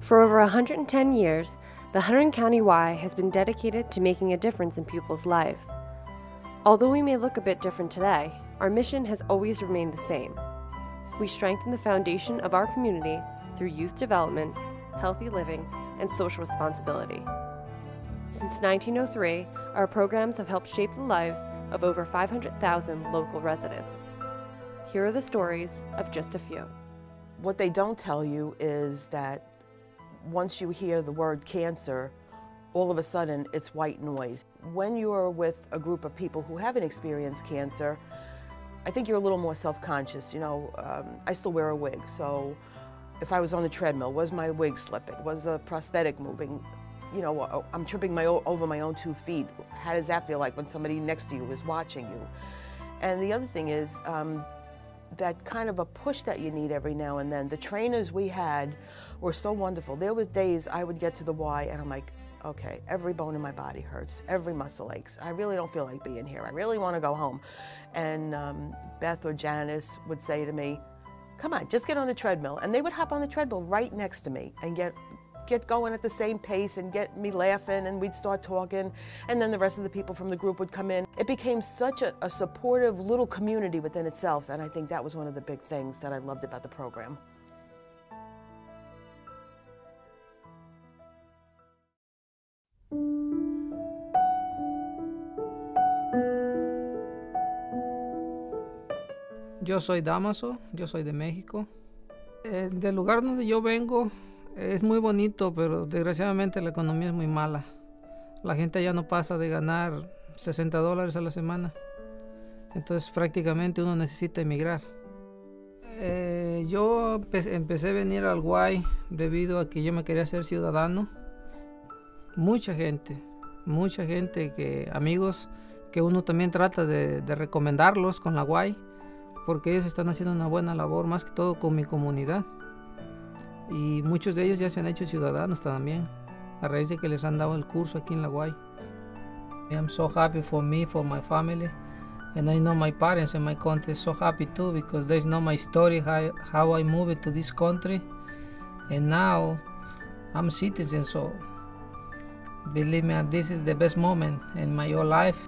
For over 110 years, the Hunterdon County Y has been dedicated to making a difference in pupils' lives. Although we may look a bit different today, our mission has always remained the same. We strengthen the foundation of our community through youth development, healthy living, and social responsibility. Since 1903, our programs have helped shape the lives of over 500,000 local residents. Here are the stories of just a few. What they don't tell you is that once you hear the word cancer, all of a sudden it's white noise. When you're with a group of people who haven't experienced cancer, I think you're a little more self-conscious. You know, I still wear a wig, so if I was on the treadmill, was my wig slipping? Was a prosthetic moving? You know, I'm tripping over my own 2 feet. How does that feel like when somebody next to you is watching you? And the other thing is that kind of a push that you need every now and then. The trainers we had were so wonderful. There was days I would get to the Y and I'm like, okay, every bone in my body hurts, every muscle aches. I really don't feel like being here. I really want to go home. And Beth or Janice would say to me, come on, just get on the treadmill. And they would hop on the treadmill right next to me and get going at the same pace and get me laughing, and we'd start talking, and then the rest of the people from the group would come in. It became such a supportive little community within itself, and I think that was one of the big things that I loved about the program. Yo soy Damaso, yo soy de México. Del lugar donde yo vengo es muy bonito, pero desgraciadamente la economía es muy mala. La gente ya no pasa de ganar $60 a la semana. Entonces prácticamente uno necesita emigrar. Yo empecé a venir al Y debido a que yo me quería hacer ciudadano. Mucha gente amigos que uno también trata de recomendarlos con la Y, porque ellos están haciendo una buena labor, más que todo con mi comunidad. Y muchos de ellos ya se han hecho ciudadanos también, a raíz de que les han dado el curso aquí en la Y. I'm so happy for me, for my family, and I know my parents and my country is so happy too, because they know my story, how I moved to this country, and now I'm a citizen, so believe me, this is the best moment in my whole life.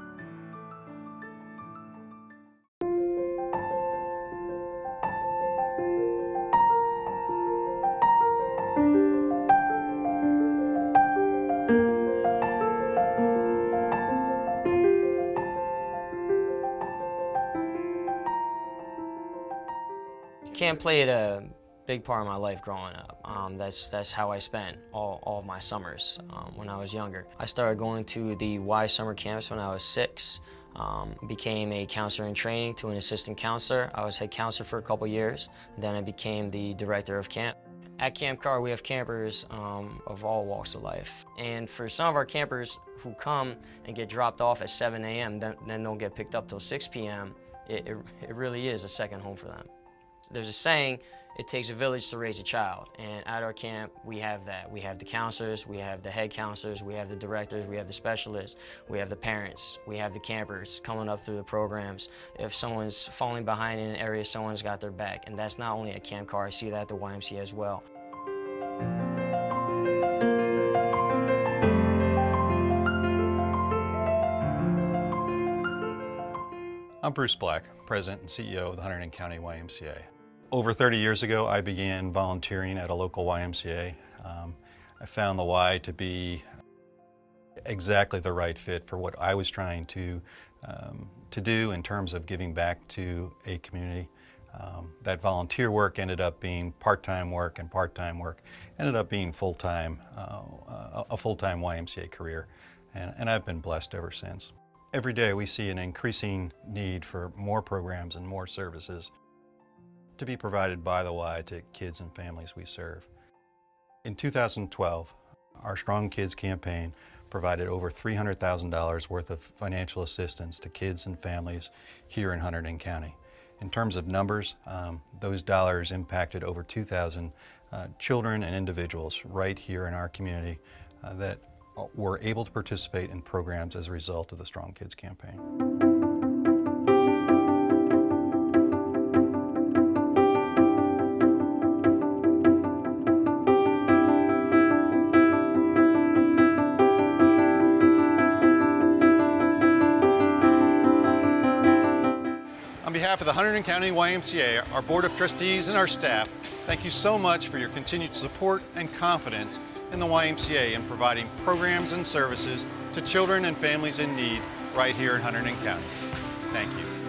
Camp played a big part of my life growing up. That's how I spent all of my summers when I was younger. I started going to the Y summer camps when I was 6. Became a counselor in training to an assistant counselor. I was head counselor for a couple years. Then I became the director of camp. At Camp Carr, we have campers of all walks of life. And for some of our campers who come and get dropped off at 7 a.m., then don't get picked up till 6 p.m., it really is a second home for them. There's a saying, it takes a village to raise a child, and at our camp we have that. We have the counselors, we have the head counselors, we have the directors, we have the specialists, we have the parents, we have the campers coming up through the programs. If someone's falling behind in an area, someone's got their back, and that's not only at Camp Carr, I see that at the YMCA as well. I'm Bruce Black, President and CEO of the Hunterdon County YMCA. Over 30 years ago, I began volunteering at a local YMCA. I found the Y to be exactly the right fit for what I was trying to do in terms of giving back to a community. That volunteer work ended up being part-time work, and part-time work ended up being full-time, a full-time YMCA career, and I've been blessed ever since. Every day we see an increasing need for more programs and more services to be provided by the Y to kids and families we serve. In 2012, our Strong Kids campaign provided over $300,000 worth of financial assistance to kids and families here in Hunterdon County. In terms of numbers, those dollars impacted over 2,000 children and individuals right here in our community that were able to participate in programs as a result of the Strong Kids campaign. behalf of the Hunterdon County YMCA, our Board of Trustees and our staff, thank you so much for your continued support and confidence in the YMCA in providing programs and services to children and families in need right here in Hunterdon County. Thank you.